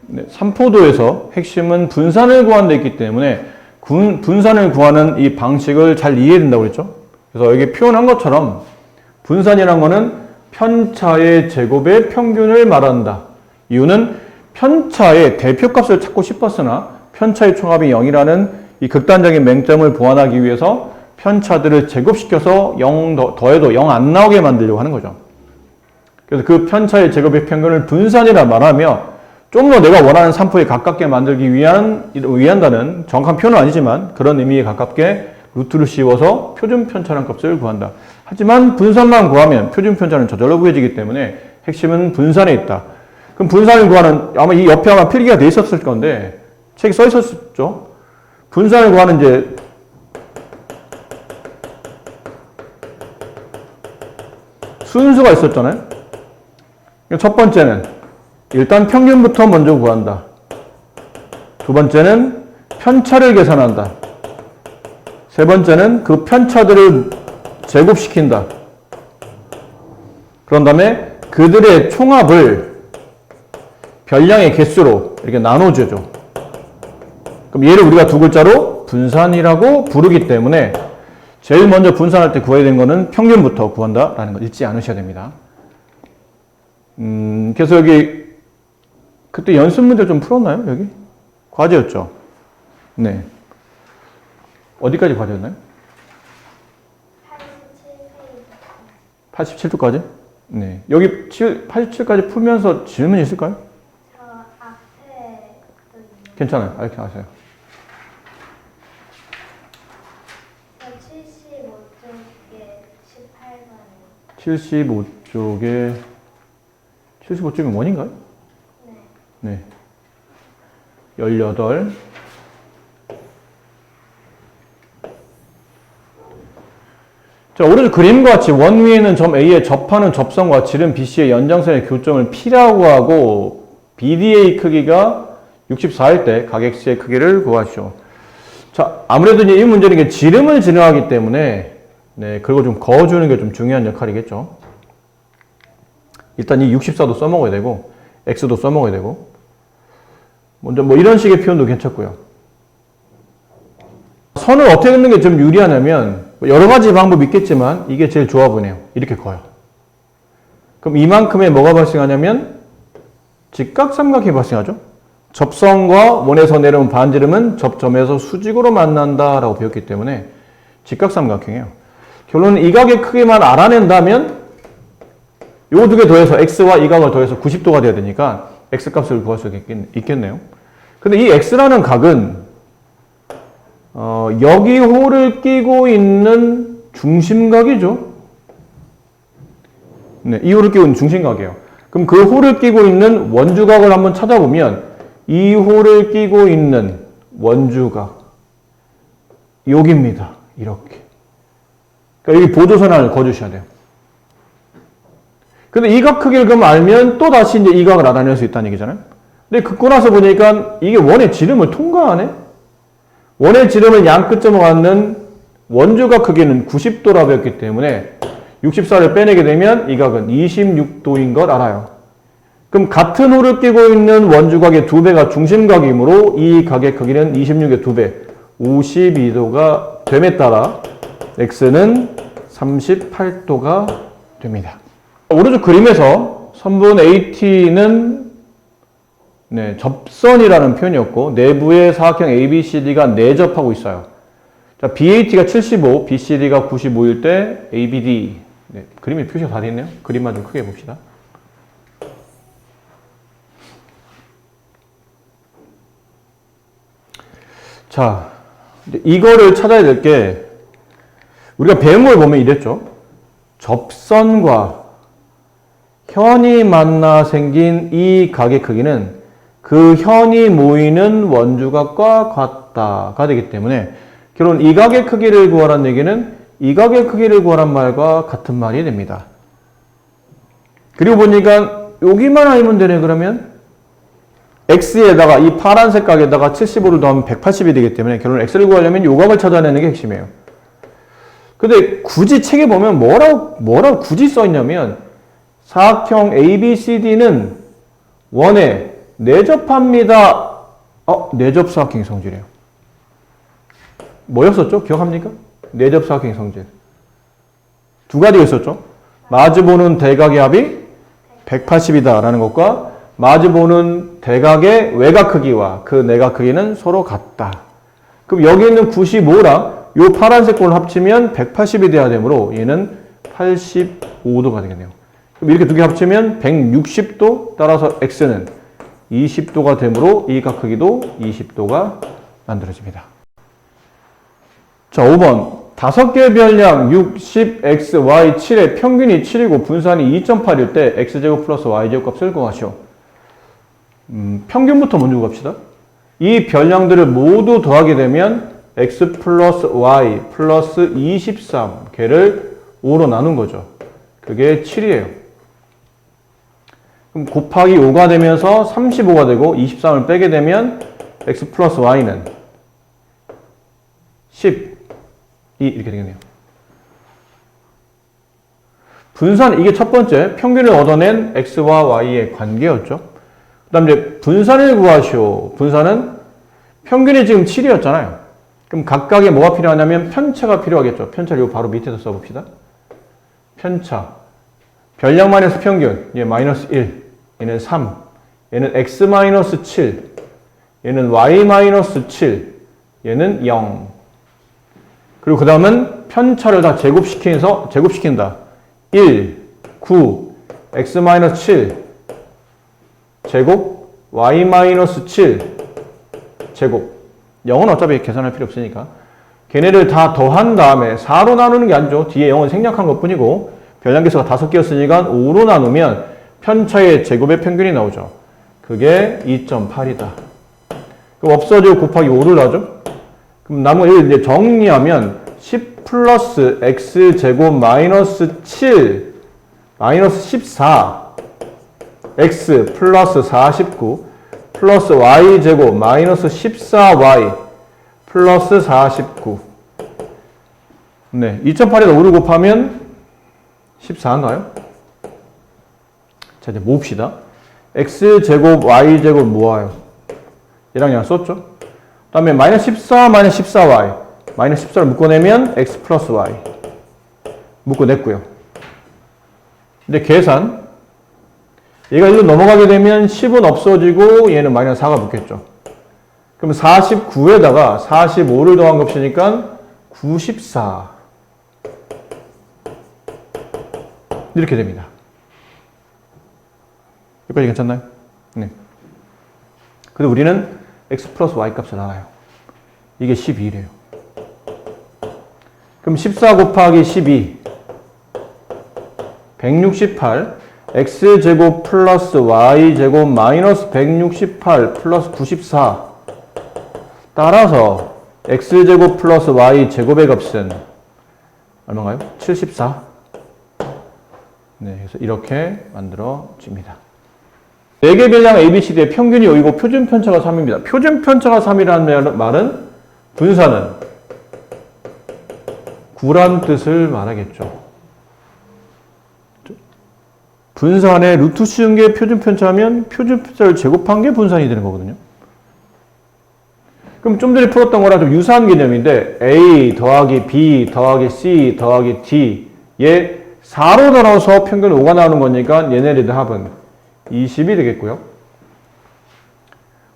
네, 삼포도에서 핵심은 분산을 구하는 데 있기 때문에 분산을 구하는 이 방식을 잘 이해해야 된다고 그랬죠. 그래서 여기 표현한 것처럼 분산이란 거는 편차의 제곱의 평균을 말한다. 이유는 편차의 대표값을 찾고 싶었으나 편차의 총합이 0이라는 이 극단적인 맹점을 보완하기 위해서 편차들을 제곱시켜서 0 더해도 0 안 나오게 만들려고 하는 거죠. 그래서 그 편차의 제곱의 평균을 분산이라 말하며 좀 더 내가 원하는 산포에 가깝게 만들기 위한다는 정확한 표현은 아니지만 그런 의미에 가깝게 루트를 씌워서 표준 편차란 값을 구한다. 하지만 분산만 구하면 표준 편차는 저절로 구해지기 때문에 핵심은 분산에 있다. 그럼 분산을 구하는 아마 이 옆에 아마 필기가 돼 있었을 건데 책에 써 있었죠. 분산을 구하는 이제 순수가 있었잖아요. 첫 번째는 일단 평균부터 먼저 구한다. 두 번째는 편차를 계산한다. 세 번째는 그 편차들을 제곱시킨다. 그런 다음에 그들의 총합을 별량의 개수로 이렇게 나눠주죠. 그럼 얘를 우리가 두 글자로 분산이라고 부르기 때문에 제일 먼저 분산할 때 구해야 되는 거는 평균부터 구한다라는 거 잊지 않으셔야 됩니다. 그래서 여기 그때 연습 문제 좀 풀었나요? 여기? 과제였죠? 네. 어디까지 과제였나요? 87도까지? 네. 여기 87까지 풀면서 질문 있을까요? 저 앞에 괜찮아요. 이렇게 하세요. 저 75쪽에 18번이요. 75쪽이 원인가요? 네. 네. 18. 자, 오른쪽 그림과 같이 원 위에는 점 A에 접하는 접선과 지름 BC의 연장선의 교점을 P라고 하고 BD의 크기가 64일 때 각 X의 크기를 구하시오. 자, 아무래도 이제 이 문제는 이게 지름을 지정하기 때문에 네, 그걸 좀 그어주는 게 좀 중요한 역할이겠죠. 일단 이 64도 써먹어야 되고 X도 써먹어야 되고 먼저 뭐 이런 식의 표현도 괜찮고요. 선을 어떻게 긋는 게 좀 유리하냐면 여러 가지 방법이 있겠지만 이게 제일 좋아 보이네요. 이렇게 그어요. 그럼 이만큼의 뭐가 발생하냐면 직각삼각형이 발생하죠. 접선과 원에서 내려온 반지름은 접점에서 수직으로 만난다라고 배웠기 때문에 직각삼각형이에요. 결론은 이 각의 크기만 알아낸다면 요 두 개 더해서 x와 이 각을 더해서 90도가 돼야 되니까 x값을 구할 수 있겠네요. 근데 이 x라는 각은 여기 호를 끼고 있는 중심각이죠. 네, 이 호를 끼고 있는 중심각이에요. 그럼 그 호를 끼고 있는 원주각을 한번 찾아보면 이 호를 끼고 있는 원주각 여기입니다. 이렇게. 그러니까 여기 보조선 하나를 그어주셔야 돼요. 근데 이 각 크기를 그럼 알면 또 다시 이제 이 각을 알아낼 수 있다는 얘기잖아요. 근데 긋고 나서 보니까 이게 원의 지름을 통과하네? 원의 지름을 양 끝점으로 갖는 원주각 크기는 90도라고 했기 때문에 64를 빼내게 되면 이 각은 26도인 걸 알아요. 그럼 같은 호를 끼고 있는 원주각의 2배가 중심각이므로 이 각의 크기는 26의 2배, 52도가 됨에 따라 x는 38도가 됩니다. 오른쪽 그림에서 선분 AT는 네, 접선이라는 표현이었고 내부의 사각형 ABCD가 내접하고 있어요. 자, BAT가 75, BCD가 95일 때 ABD 네, 그림이 표시가 다 되어 있네요. 그림만 좀 크게 봅시다. 자, 이거를 찾아야 될 게 우리가 배운 걸 보면 이랬죠. 접선과 현이 만나 생긴 이 각의 크기는 그 현이 모이는 원주각과 같다가 되기 때문에 결론 이 각의 크기를 구하라는 얘기는 이 각의 크기를 구하란 말과 같은 말이 됩니다. 그리고 보니까 여기만 알면 되네. 그러면 x에다가 이 파란색 각에다가 75를 더하면 180이 되기 때문에 결론 x를 구하려면 이 각을 찾아내는 게 핵심이에요. 근데 굳이 책에 보면 뭐라고 굳이 써 있냐면 사각형 ABCD는 원의 내접합니다. 내접사각형의 성질이에요. 뭐였었죠? 기억합니까? 내접사각형의 성질. 두 가지가 있었죠. 마주보는 대각의 합이 180이다 라는 것과 마주보는 대각의 외곽 크기와 그 내각 크기는 서로 같다. 그럼 여기 있는 95랑 이 파란색 꼴을 합치면 180이 돼야 되므로 얘는 85도가 되겠네요. 그럼 이렇게 두 개 합치면 160도, 따라서 x는 20도가 되므로 이 각 크기도 20도가 만들어집니다. 자, 5번. 5개의 변량 6, 10, x, y, 7의 평균이 7이고 분산이 2.8일 때 x제곱 플러스 y제곱 값을 구하시오. 평균부터 먼저 구합시다. 이 변량들을 모두 더하게 되면 x 플러스 y 플러스 23 걔를 5로 나눈 거죠. 그게 7이에요. 그럼 곱하기 5가 되면서 35가 되고 23을 빼게 되면 x 플러스 y는 10 이렇게 되겠네요. 분산, 이게 첫 번째 평균을 얻어낸 x와 y의 관계였죠. 그 다음 이제 분산을 구하시오. 분산은 평균이 지금 7이었잖아요. 그럼 각각에 뭐가 필요하냐면 편차가 필요하겠죠. 편차를 바로 밑에서 써봅시다. 편차. 변량 마이너스 평균. 얘 마이너스 1. 얘는 3. 얘는 x 마이너스 7. 얘는 y 마이너스 7. 얘는 0. 그리고 그 다음은 편차를 다 제곱시킨다. 1, 9, x 마이너스 7, 제곱, y 마이너스 7, 제곱. 0은 어차피 계산할 필요 없으니까. 걔네를 다 더한 다음에 4로 나누는 게 아니죠. 뒤에 0은 생략한 것 뿐이고, 변량계수가 5개였으니까 5로 나누면 편차의 제곱의 평균이 나오죠. 그게 2.8이다. 그럼 없어지고 곱하기 5를 하죠. 그럼 남은 1 이제 정리하면 10 플러스 x 제곱 마이너스 7 마이너스 14 x 플러스 49 플러스 y 제곱 마이너스 14y 플러스 49. 네, 2.8에다 5를 곱하면 14인가요? 자, 이제 모읍시다. x 제곱 y 제곱 모아요. 얘랑 얘랑 썼죠? 그 다음에 마이너스 14 마이너스 14y 마이너스 14를 묶어내면 x 플러스 y 묶어냈고요. 근데 계산 얘가 1로 넘어가게 되면 10은 없어지고 얘는 마이너스 4가 붙겠죠. 그럼 49에다가 45를 더한 값이니까 94 이렇게 됩니다. 여기까지 괜찮나요? 네. 근데 우리는 x 플러스 y 값을 알아요. 이게 12래요. 그럼 14 곱하기 12 168 x제곱 플러스 y제곱 마이너스 168 플러스 94 따라서 x제곱 플러스 y제곱의 값은 얼마인가요? 74. 네, 그래서 이렇게 만들어집니다. 4개 변량 ABCD의 평균이 5이고 표준 편차가 3입니다. 표준 편차가 3이라는 말은 분산은 9란 뜻을 말하겠죠. 분산의 루트 씌운 게 표준 편차면 표준 편차를 제곱한 게 분산이 되는 거거든요. 그럼 좀 전에 풀었던 거랑 좀 유사한 개념인데 A 더하기 B 더하기 C 더하기 D 얘 4로 나눠서 평균 5가 나오는 거니까 얘네들의 합은 20이 되겠고요.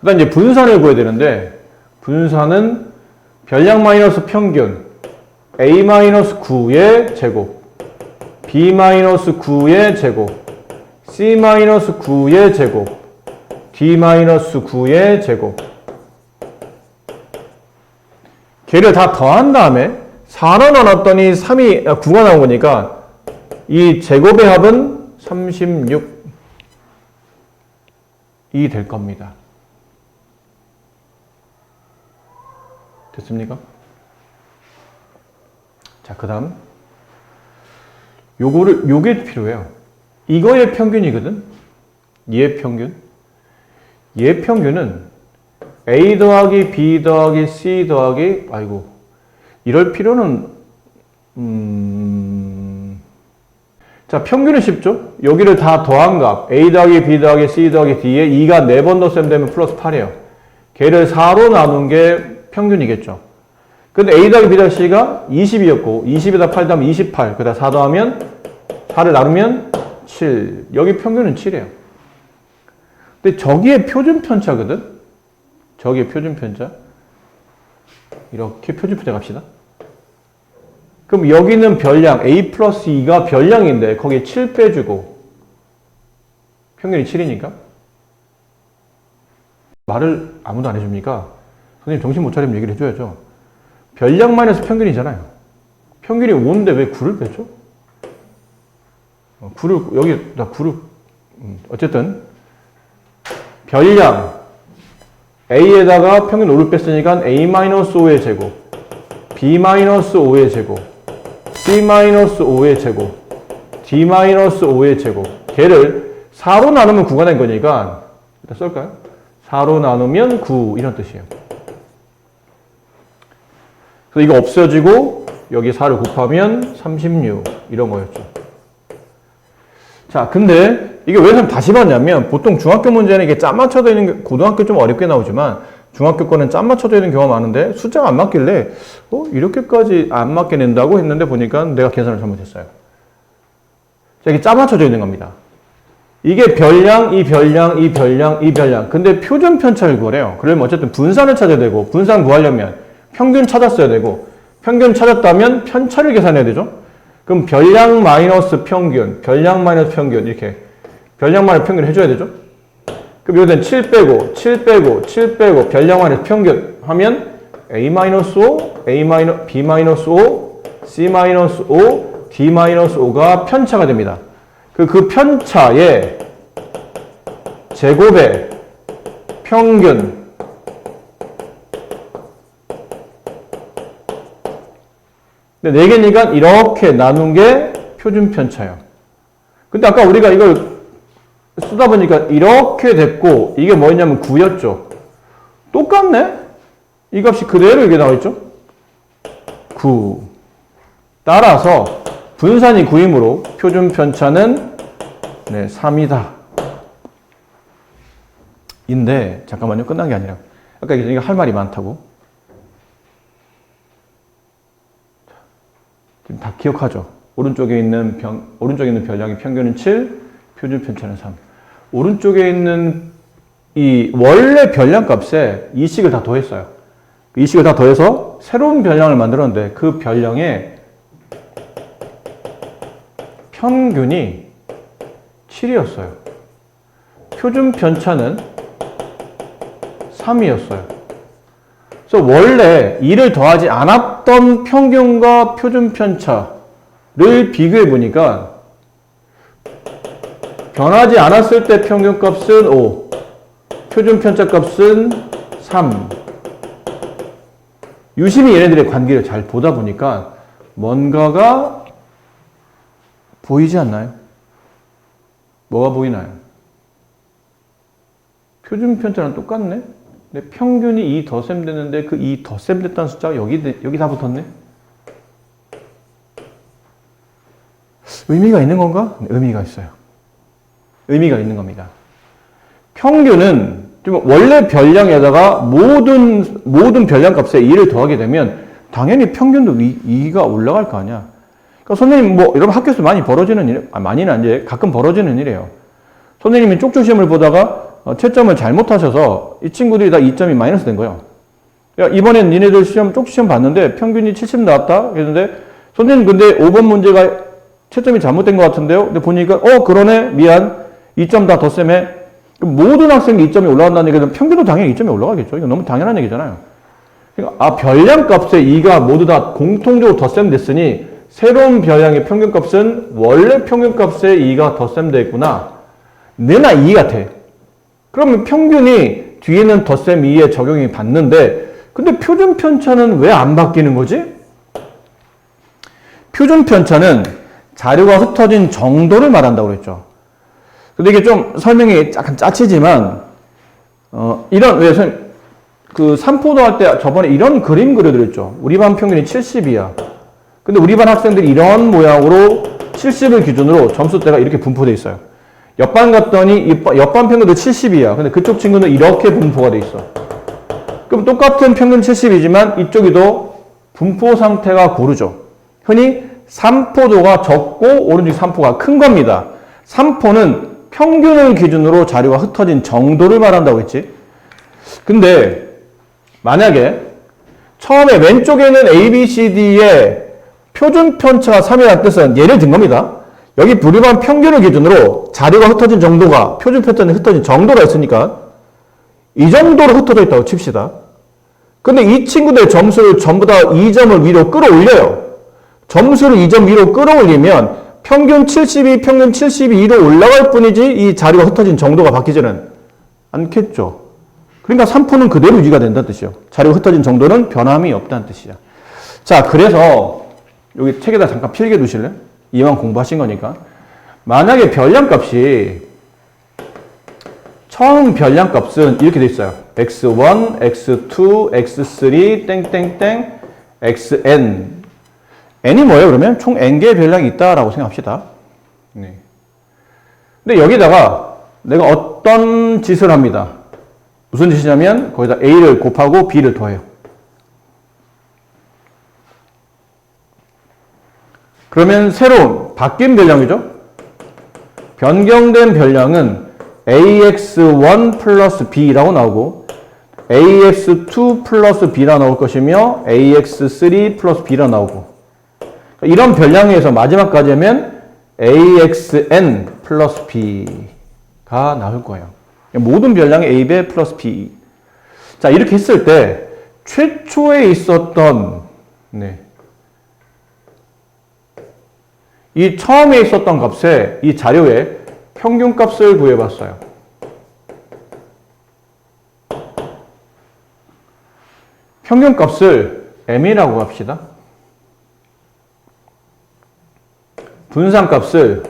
그 다음 이제 분산을 구해야 되는데 분산은 변량 마이너스 평균 A-9의 제곱 B-9의 제곱 C-9의 제곱 D-9의 제곱 걔를 다 더한 다음에 4로 나눴더니 9가 나온 거니까 이 제곱의 합은 36이 될 겁니다. 됐습니까? 자, 그 다음 요게 필요해요. 이거의 평균이거든. 얘의 평균. 얘의 평균은 A 더하기 B 더하기 C 더하기 이럴 필요는 자, 평균은 쉽죠? 여기를 다 더한 값, A 더하기 B 더하기 C 더하기 D에 2가 4번 더 되면 플러스 8이에요. 걔를 4로 나눈 게 평균이겠죠. 근데 A 더하기 B 더하기 C가 20이었고, 20에다 8 더하면 28, 그다 4 더하면, 4를 나누면 7. 여기 평균은 7이에요. 근데 저기에 표준 편차거든? 저기에 표준 편차. 이렇게 표준 편차 갑시다. 그럼 여기는 별량, A 플러스 2가 별량인데 거기에 7 빼주고 평균이 7이니까 말을 아무도 안 해줍니까? 선생님 정신 못 차리면 얘기를 해줘야죠. 별량 마이너스 평균이잖아요. 평균이 5인데 왜 9를 빼죠? 9를 여기다 9를 어쨌든 별량 A에다가 평균 5를 뺐으니까 A-5의 제곱 B-5의 제곱 C-5의 제곱 D-5의 제곱 걔를 4로 나누면 9가 된 거니까 일단 쓸까요? 4로 나누면 9 이런 뜻이에요. 그래서 이거 없어지고 여기 4를 곱하면 36 이런 거였죠. 자, 근데 이게 왜 선생님 다시 봤냐면 보통 중학교 문제는 이게 짠 맞춰져 있는 게 고등학교 좀 어렵게 나오지만 중학교 거는 짠 맞춰져 있는 경우가 많은데 숫자가 안 맞길래 이렇게까지 안 맞게 낸다고 했는데 보니까 내가 계산을 잘못했어요. 자, 이게 짠 맞춰져 있는 겁니다. 이게 별량, 이 별량, 이 별량, 이 별량. 근데 표준 편차를 구하래요. 그러면 어쨌든 분산을 찾아야 되고 분산 구하려면 평균 찾았어야 되고 평균 찾았다면 편차를 계산해야 되죠. 그럼 별량 마이너스 평균, 별량 마이너스 평균 이렇게 별량 마이너스 평균 해줘야 되죠. 그럼 이거는 7 빼고 7 빼고 7 빼고 별량 마이너스 평균 하면 A-5, B-5, C-5, D-5가 편차가 됩니다. 그 편차의 제곱의 평균 근데 4개니까 이렇게 나눈 게 표준 편차예요. 근데 아까 우리가 이걸 쓰다 보니까 이렇게 됐고 이게 뭐였냐면 9였죠. 똑같네? 이 값이 그대로 이게 나와있죠? 9. 따라서 분산이 9이므로 표준 편차는 3이다. 인데 잠깐만요. 끝난 게 아니라 아까 이거 할 말이 많다고. 지금 다 기억하죠? 오른쪽에 있는 별량의 평균은 7, 표준 편차는 3. 오른쪽에 있는 이 원래 별량 값에 이식을 다 더했어요. 이식을 다 더해서 새로운 별량을 만들었는데 그 별량의 평균이 7이었어요. 표준 편차는 3이었어요. 그래서 원래 2를 더하지 않았던 평균과 표준 편차를 비교해 보니까 변하지 않았을 때 평균값은 5, 표준 편차값은 3. 유심히 얘네들의 관계를 잘 보다 보니까 뭔가가 보이지 않나요? 뭐가 보이나요? 표준 편차랑 똑같네? 근데 평균이 2 덧셈 됐는데 그 2 덧셈 됐다는 숫자가 여기 다 붙었네? 의미가 있는 건가? 네, 의미가 있어요. 의미가 있는 겁니다. 평균은 원래 별량에다가 모든 별량 값에 2를 더하게 되면 당연히 평균도 2가 올라갈 거 아니야. 그러니까 선생님 여러분 학교에서 많이 벌어지는 일, 많이는 아니에요. 가끔 벌어지는 일이에요. 선생님이 쪽수 시험을 보다가 채점을 잘못하셔서 이 친구들이 다 2점이 마이너스 된 거예요. 야, 이번엔 니네들 쪽수 시험 봤는데 평균이 70 나왔다? 그랬는데 선생님 근데 5번 문제가 채점이 잘못된 것 같은데요? 근데 보니까 그러네 미안 2점 다 덧셈해. 모든 학생이 2점이 올라간다는 얘기는 평균도 당연히 2점이 올라가겠죠. 이거 너무 당연한 얘기잖아요. 그러니까 별량 값에 2가 모두 다 공통적으로 덧셈 됐으니 새로운 별량의 평균값은 원래 평균값에 2가 덧셈돼 있구나. 내나 2 같아. 그러면 평균이 뒤에는 덧셈 2에 적용이 받는데 근데 표준 편차는 왜 안 바뀌는 거지? 표준 편차는 자료가 흩어진 정도를 말한다고 그랬죠. 근데 이게 좀 설명이 약간 짜치지만 이런 왜 선생님 그 삼포도 할 때 저번에 이런 그림 그려드렸죠. 우리 반 평균이 70이야. 근데 우리 반 학생들이 이런 모양으로 70을 기준으로 점수대가 이렇게 분포되어 있어요. 옆반 갔더니 옆반 평균도 70이야. 근데 그쪽 친구는 이렇게 분포가 돼 있어. 그럼 똑같은 평균 70이지만 이쪽이도 분포 상태가 고르죠. 흔히 3포도가 적고 오른쪽 3포가 큰 겁니다. 3포는 평균을 기준으로 자료가 흩어진 정도를 말한다고 했지. 근데 만약에 처음에 왼쪽에는 A, B, C, D의 표준 편차가 3이라는 뜻은 예를 든 겁니다. 여기 우리 반 평균을 기준으로 자료가 흩어진 정도가 표준 편차는 흩어진 정도가 있으니까 이 정도로 흩어져 있다고 칩시다. 근데 이 친구들의 점수를 전부 다 2점을 위로 끌어올려요. 점수를 2점 위로 끌어올리면 평균 72, 평균 72로 올라갈 뿐이지 이 자료가 흩어진 정도가 바뀌지는 않겠죠. 그러니까 3포는 그대로 유지가 된다는 뜻이요. 자료가 흩어진 정도는 변함이 없다는 뜻이야. 자, 그래서 여기 책에다 잠깐 필기해 두실래요? 이왕 공부하신 거니까. 만약에 별량값이 처음 별량값은 이렇게 돼 있어요. x1, x2, x3, 땡땡땡, xn. n이 뭐예요? 그러면 총 n개의 별량이 있다라고 생각합시다. 네. 근데 여기다가 내가 어떤 짓을 합니다. 무슨 짓이냐면 거기다 a를 곱하고 b를 더해요. 그러면 새로운 바뀐 별량이죠. 변경된 별량은 ax1 플러스 b라고 나오고 ax2 플러스 b라 나올 것이며 ax3 플러스 b라 나오고 이런 별량에서 마지막까지 하면 axn 플러스 b가 나올 거예요. 모든 별량이 a, b 플러스 b. 자, 이렇게 했을 때 최초에 있었던 이 처음에 있었던 값에 이 자료에 평균값을 구해봤어요. 평균값을 m이라고 합시다. 분산값을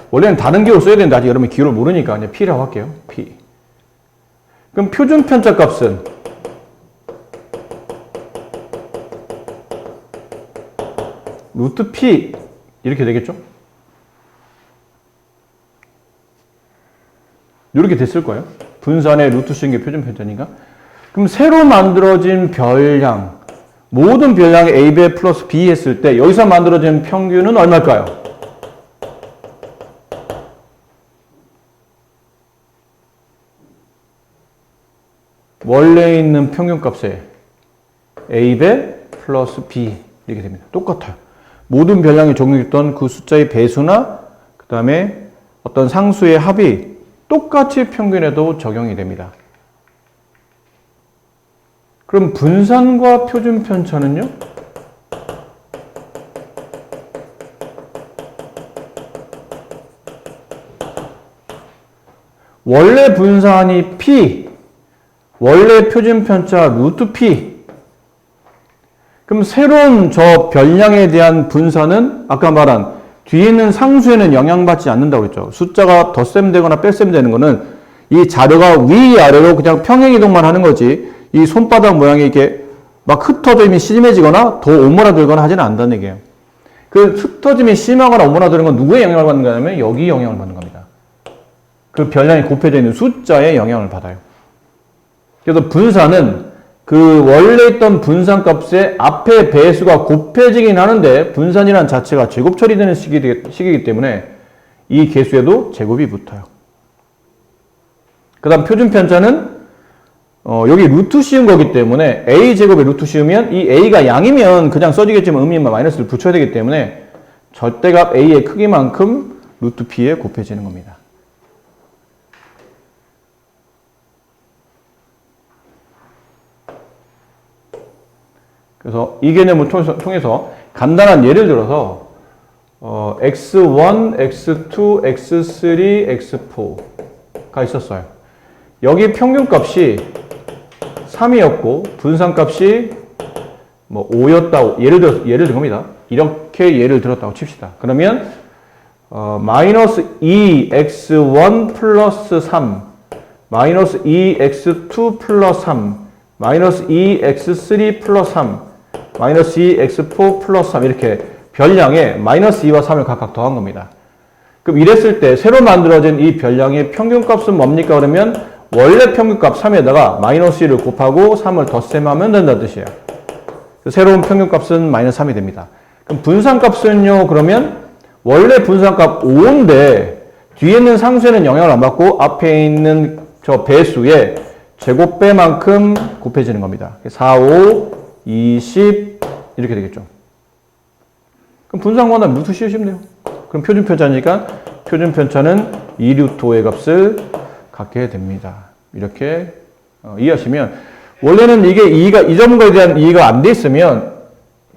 원래는 다른 기호를 써야 되는데 아직 여러분이 기호를 모르니까 그냥 p라고 할게요. p. 그럼 표준 편차 값은 루트 p 이렇게 되겠죠? 이렇게 됐을 거예요. 분산의 루트 씌운 게 표준 편차니까. 그럼 새로 만들어진 별량, 모든 별량의 a, b 플러스 b 했을 때 여기서 만들어진 평균은 얼마일까요? 원래 있는 평균값에 a, b 플러스 b 이렇게 됩니다. 똑같아요. 모든 별량이 적용했던 그 숫자의 배수나 그 다음에 어떤 상수의 합이 똑같이 평균에도 적용이 됩니다. 그럼 분산과 표준 편차는요? 원래 분산이 p, 원래 표준 편차 루트 p. 그럼 새로운 저 별량에 대한 분산은 아까 말한 뒤에 있는 상수에는 영향받지 않는다고 했죠. 숫자가 덧셈되거나 뺄셈되는 거는 이 자료가 위아래로 그냥 평행이동만 하는 거지 이 손바닥 모양이 이렇게 막 흩어져 있으면 심해지거나 더 오므라들거나 하지는 않는다는 얘기예요. 그 흩어짐이 심하거나 오므라드는 건 누구의 영향을 받는 거냐면 여기 영향을 받는 겁니다. 그 별량이 곱해져 있는 숫자에 영향을 받아요. 그래서 분산은 그 원래 있던 분산값의 앞에 배수가 곱해지긴 하는데 분산이라는 자체가 제곱 처리되는 식이기 때문에 이 개수에도 제곱이 붙어요. 그 다음 표준 편차는 여기 루트 씌운 거기 때문에 a제곱에 루트 씌우면 이 a가 양이면 그냥 써지겠지만 의미만 마이너스를 붙여야 되기 때문에 절대값 a의 크기만큼 루트 p에 곱해지는 겁니다. 그래서 이 개념을 통해서 간단한 예를 들어서 x1, x2, x3, x4가 있었어요. 여기 평균값이 3이었고 분산값이 뭐 5였다고 예를 든 겁니다. 이렇게 예를 들었다고 칩시다. 그러면 마이너스 2x1 플러스 3 마이너스 2x2 플러스 3 마이너스 2x3 플러스 3 마이너스 2x4 플러스 3 이렇게 별량에 마이너스 2와 3을 각각 더한 겁니다. 그럼 이랬을 때 새로 만들어진 이 별량의 평균값은 뭡니까? 그러면 원래 평균값 3에다가 마이너스 1을 곱하고 3을 덧셈하면 된다는 뜻이에요. 새로운 평균값은 마이너스 3이 됩니다. 그럼 분산값은요, 그러면 원래 분산값 5인데 뒤에 있는 상수에는 영향을 안 받고 앞에 있는 저 배수의 제곱배만큼 곱해지는 겁니다. 4, 5, 20 이렇게 되겠죠. 그럼 분산관은 루트 씌우시면 돼요. 그럼 표준편차니까 표준편차는 2루트5의 값을 갖게 됩니다. 이렇게 이해하시면 원래는 이게 이 점에 대한 이해가 안 돼 있으면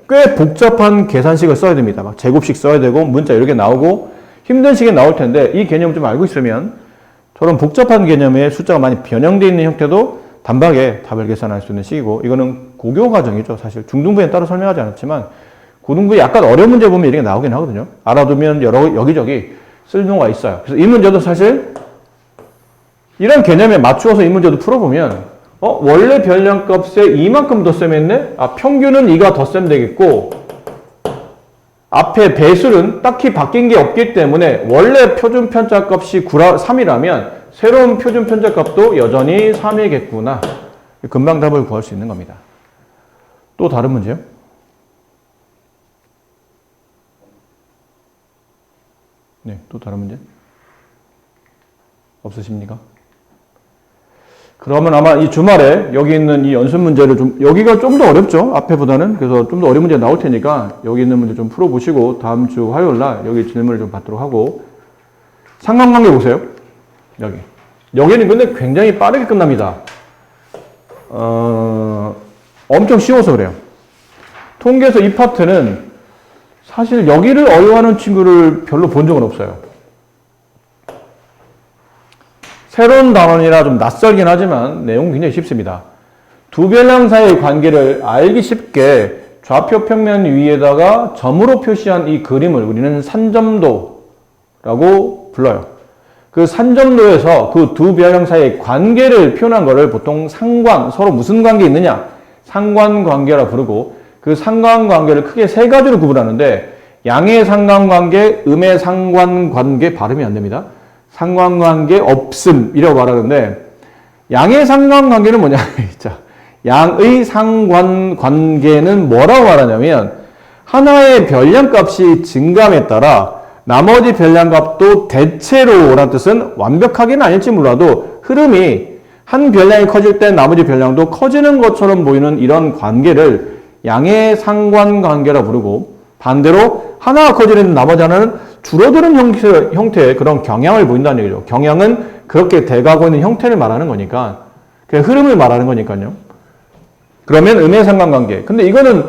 꽤 복잡한 계산식을 써야 됩니다. 막 제곱식 써야 되고 문자 이렇게 나오고 힘든 식이 나올 텐데 이 개념을 좀 알고 있으면 저런 복잡한 개념에 숫자가 많이 변형되어 있는 형태도 단박에 답을 계산할 수 있는 식이고 이거는 고교 과정이죠. 사실 중등부에 따로 설명하지 않았지만 고등부에 약간 어려운 문제 보면 이렇게 나오긴 하거든요. 알아두면 여기저기 쓸모가 있어요. 그래서 이 문제도 사실 이런 개념에 맞추어서 이 문제도 풀어보면 원래 별량값에 이만큼 덧셈했네? 평균은 2가 덧셈 되겠고 앞에 배수는 딱히 바뀐 게 없기 때문에 원래 표준 편차 값이 3이라면 새로운 표준 편차 값도 여전히 3이겠구나. 금방 답을 구할 수 있는 겁니다. 또 다른 문제요? 네, 또 다른 문제? 없으십니까? 그러면 아마 이 주말에 여기 있는 이 연습 문제를 여기가 좀 더 어렵죠? 앞에보다는. 그래서 좀 더 어려운 문제 나올 테니까 여기 있는 문제 좀 풀어보시고 다음 주 화요일 날 여기 질문을 좀 받도록 하고 상관관계 보세요. 여기는 근데 굉장히 빠르게 끝납니다. 엄청 쉬워서 그래요. 통계에서 이 파트는 사실 여기를 어려워하는 친구를 별로 본 적은 없어요. 새로운 단원이라 좀 낯설긴 하지만 내용은 굉장히 쉽습니다. 두 별량 사이의 관계를 알기 쉽게 좌표 평면 위에다가 점으로 표시한 이 그림을 우리는 산점도라고 불러요. 그 산점도에서 그 두 별량 사이의 관계를 표현한 거를 보통 서로 무슨 관계 있느냐? 상관관계라 부르고 그 상관관계를 크게 세 가지로 구분하는데 양의 상관관계, 음의 상관관계 발음이 안 됩니다. 상관관계 없음이라고 말하는데 양의 상관관계는 뭐냐? 자, 양의 상관관계는 뭐라고 말하냐면 하나의 별량값이 증감에 따라 나머지 별량값도 대체로 라는 뜻은 완벽하게는 아닐지 몰라도 흐름이 한 별량이 커질 때 나머지 별량도 커지는 것처럼 보이는 이런 관계를 양의 상관관계라 부르고 반대로 하나가 커지는 나머지 하나는 줄어드는 형태의 그런 경향을 보인다는 얘기죠. 경향은 그렇게 돼가고 있는 형태를 말하는 거니까 그냥 흐름을 말하는 거니까요. 그러면 음의 상관관계. 근데 이거는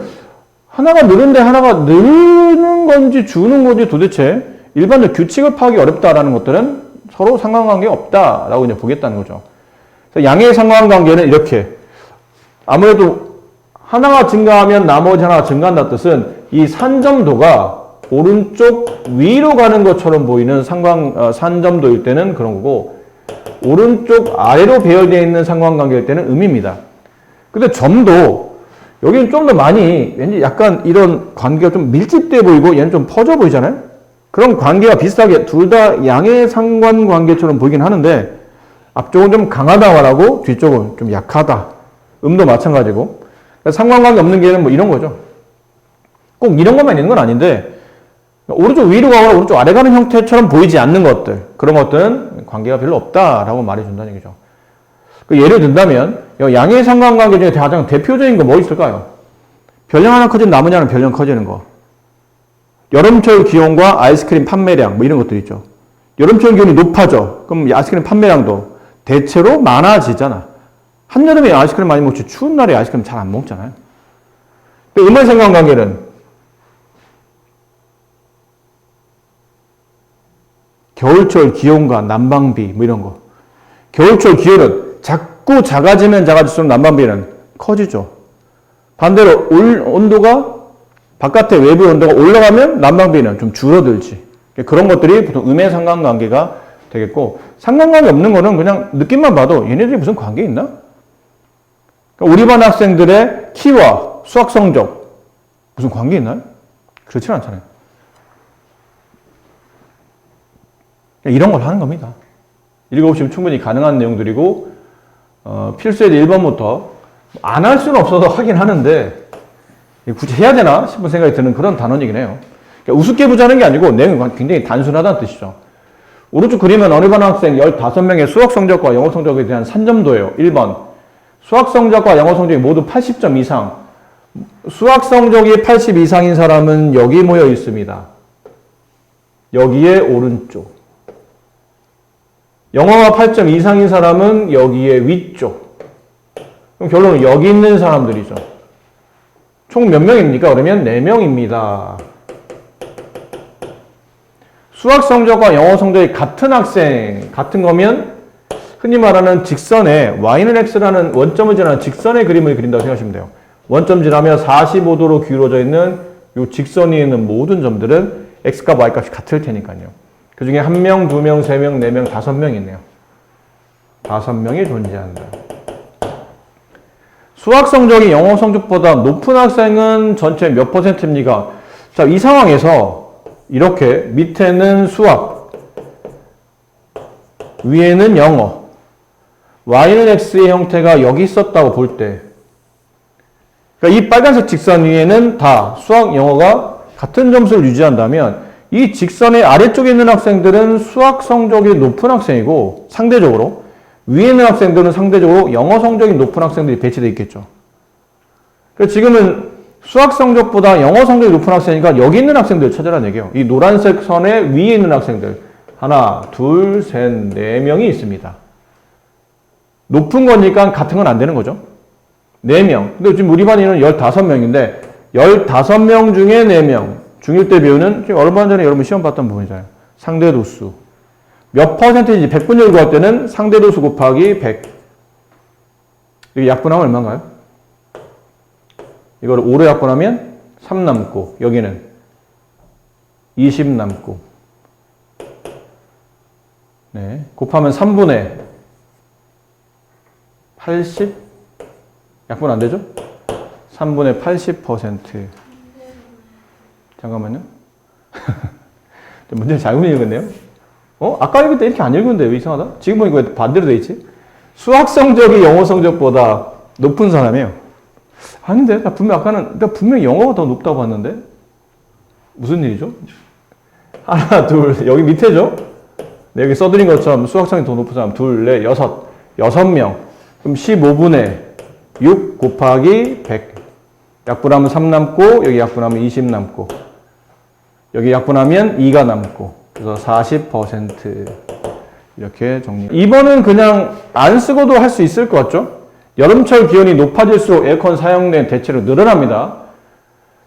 하나가 느는데 하나가 느는 건지 주는 건지 도대체 일반적 규칙을 파악이 어렵다라는 것들은 서로 상관관계가 없다라고 이제 보겠다는 거죠. 그래서 양의 상관관계는 이렇게 아무래도 하나가 증가하면 나머지 하나가 증가한다는 뜻은 이 산점도가 오른쪽 위로 가는 것처럼 보이는 산점도일 때는 그런 거고 오른쪽 아래로 배열되어 있는 상관관계일 때는 음입니다. 근데 점도 여기는 좀 더 많이 왠지 약간 이런 관계가 좀 밀집돼 보이고 얘는 좀 퍼져 보이잖아요. 그런 관계가 비슷하게 둘 다 양의 상관관계처럼 보이긴 하는데 앞쪽은 좀 강하다 말하고 뒤쪽은 좀 약하다. 음도 마찬가지고 상관관계 없는 게는 뭐 이런 거죠. 꼭 이런 것만 있는 건 아닌데 오른쪽 위로 가거나 오른쪽 아래 가는 형태처럼 보이지 않는 것들 그런 것들은 관계가 별로 없다라고 말해준다는 얘기죠. 예를 든다면 양의 상관관계 중에 가장 대표적인 거 뭐 있을까요? 별량 하나 커지면 나머지 하나는 별량 커지는 거. 여름철 기온과 아이스크림 판매량 뭐 이런 것들 있죠. 여름철 기온이 높아져. 그럼 아이스크림 판매량도 대체로 많아지잖아. 한여름에 아이스크림 많이 먹지 추운 날에 아이스크림 잘 안 먹잖아요. 음의 상관관계는 겨울철 기온과 난방비 뭐 이런 거. 겨울철 기온은 자꾸 작아지면 작아질수록 난방비는 커지죠. 반대로 온도가 바깥의 외부 온도가 올라가면 난방비는 좀 줄어들지. 그런 것들이 보통 음의 상관관계가 되겠고 상관관계 없는 거는 그냥 느낌만 봐도 얘네들이 무슨 관계 있나? 그러니까 우리 반 학생들의 키와 수학 성적 무슨 관계 있나요? 그렇진 않잖아요. 이런 걸 하는 겁니다. 읽어보시면 충분히 가능한 내용들이고, 필수의 1번부터 안 할 수는 없어서 하긴 하는데, 굳이 해야 되나 싶은 생각이 드는 그런 단원이긴 해요. 그러니까 우습게 보자는 게 아니고 내용이 굉장히 단순하다는 뜻이죠. 오른쪽 그림은 어느 반 학생 15명의 수학 성적과 영어 성적에 대한 산점도예요. 1번. 수학 성적과 영어 성적이 모두 80점 이상. 수학 성적이 80 이상인 사람은 여기 모여 있습니다. 여기에 오른쪽. 영어가 8점 이상인 사람은 여기에 위쪽. 그럼 결론은 여기 있는 사람들이죠. 총 몇 명입니까? 그러면 4명입니다. 수학 성적과 영어 성적이 같은 학생, 같은 거면 흔히 말하는 직선에 y는 x라는 원점을 지나는 직선의 그림을 그린다고 생각하시면 돼요. 원점 지나며 45도로 기울어져 있는 이 직선 위에 있는 모든 점들은 x값, y값이 같을 테니까요. 그 중에 1명, 2명, 3명, 4명, 5명 있네요. 5명이 존재한다. 수학 성적이 영어 성적보다 높은 학생은 전체 몇 %입니까? 자, 이 상황에서 이렇게 밑에는 수학, 위에는 영어, y는 x의 형태가 여기 있었다고 볼 때, 그러니까 이 빨간색 직선 위에는 다 수학, 영어가 같은 점수를 유지한다면 이 직선의 아래쪽에 있는 학생들은 수학 성적이 높은 학생이고 상대적으로 위에 있는 학생들은 상대적으로 영어 성적이 높은 학생들이 배치되어 있겠죠. 그러니까 지금은 수학 성적보다 영어 성적이 높은 학생이니까 여기 있는 학생들 찾으라는 얘기예요. 이 노란색 선에 위에 있는 학생들 하나, 둘, 셋, 4명이 있습니다. 높은 거니까 같은 건 안 되는 거죠. 4명. 근데 지금 우리 반이는 15명인데 15명 중에 4명. 중1 때 배우는 지금 얼마 전에 여러분 시험 봤던 부분이잖아요. 상대도수. 몇 %인지 100분율 구할 때는 상대도수 곱하기 100. 여기 약분하면 얼마인가요? 이걸 5로 약분하면 3 남고 여기는 20 남고 네, 곱하면 3분의 80 약분 안 되죠? 3분의 80%. 잠깐만요. 문제를 잘못 읽었네요. 아까 읽을 때 이렇게 안 읽었는데 왜 이상하다? 지금 보니까 왜 반대로 돼 있지? 수학 성적이 영어 성적보다 높은 사람이에요. 아닌데? 나 분명 영어가 더 높다고 봤는데? 무슨 일이죠? 하나, 둘, 여기 밑에죠? 네, 여기 써드린 것처럼 수학성이 더 높은 사람, 둘, 넷, 여섯. 6명. 그럼 15분의 6 곱하기 100. 약분하면 3 남고, 여기 약분하면 20 남고, 여기 약분하면 2가 남고, 그래서 40% 이렇게 정리. 2번은 그냥 안 쓰고도 할 수 있을 것 같죠? 여름철 기온이 높아질수록 에어컨 사용량 대체로 늘어납니다.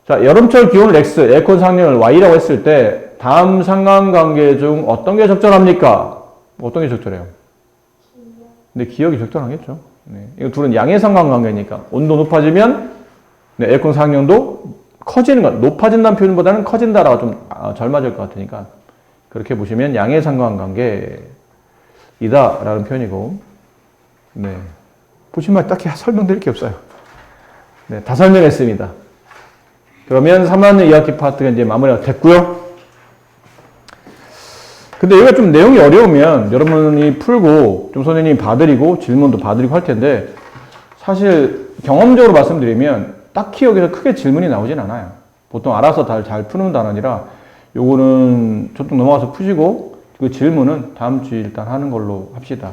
자, 여름철 기온을 X, 에어컨 사용량을 Y라고 했을 때 다음 상관관계 중 어떤 게 적절합니까? 어떤 게 적절해요? 근데 기억이 적절하겠죠. 네. 이거 둘은 양의 상관관계니까 온도 높아지면 네, 에어컨 사용량도 커지는 것, 높아진다는 표현보다는 커진다라고 좀 잘 맞을 것 같으니까 그렇게 보시면 양의 상관관계이다라는 표현이고, 네. 보시면 딱히 설명드릴 게 없어요. 네, 다 설명했습니다. 그러면 3학년 2학기 파트가 이제 마무리가 됐고요. 근데 여기가 좀 내용이 어려우면 여러분이 풀고 좀 선생님이 봐드리고 질문도 봐드리고 할 텐데 사실 경험적으로 말씀드리면 딱히 여기서 크게 질문이 나오진 않아요. 보통 알아서 잘 푸는 단원이라 요거는 저쪽 넘어가서 푸시고 그 질문은 다음 주에 일단 하는 걸로 합시다.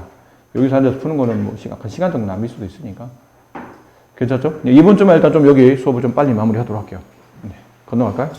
여기서 앉아서 푸는 거는 뭐 시간 정도 남을 수도 있으니까. 괜찮죠? 이번 주만 일단 좀 여기 수업을 좀 빨리 마무리하도록 할게요. 네, 건너갈까요?